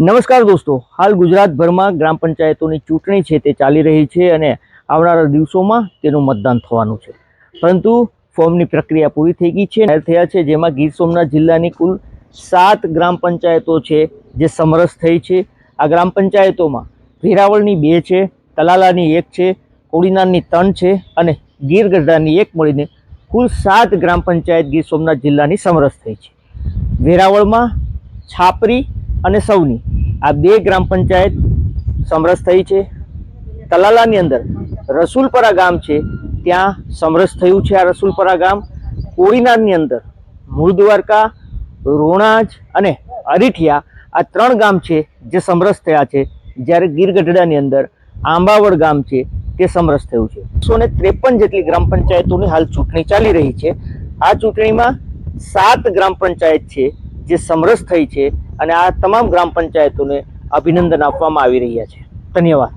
નમસ્કાર દોસ્તો, હાલ ગુજરાતભરમાં ગ્રામ પંચાયતોની ચૂંટણી છે તે ચાલી રહી છે અને આવનારા દિવસોમાં તેનું મતદાન થવાનું છે. પરંતુ ફોર્મની પ્રક્રિયા પૂરી થઈ ગઈ છે, જાહેર થયા છે, જેમાં ગીર સોમનાથ જિલ્લાની કુલ 7 ગ્રામ પંચાયતો છે જે સમરસ થઈ છે. આ ગ્રામ પંચાયતોમાં વેરાવળની 2 છે, તલાલાની 1 છે, કોડીનારની 3 છે અને ગીર ગઢડાની 1 મળીને કુલ 7 ગ્રામ પંચાયત ગીર સોમનાથ જિલ્લાની સમરસ થઈ છે. વેરાવળમાં છાપરી અને સૌની આ 2 ગ્રામ પંચાયત સમરસ થઈ છે. તલાલાની અંદર રસુલપરા ગામ છે, ત્યાં સમરસ થયું છે આ રસુલપરા ગામ. કોડીનારની અંદર મૂળ દ્વારકા, રોણાજ અને અરીઠિયા આ 3 ગામ છે જે સમરસ થયા છે, જ્યારે ગીર ગઢડાની અંદર આંબાવડ ગામ છે તે સમરસ થયું છે. 153 જેટલી ગ્રામ પંચાયતોની હાલ ચૂંટણી ચાલી રહી છે. આ ચૂંટણીમાં 7 ગ્રામ પંચાયત છે જે સમરસ થઈ છે અને આ તમામ ગ્રામ પંચાયતોને અભિનંદન આપવામાં આવી રહ્યા છે. ધન્યવાદ.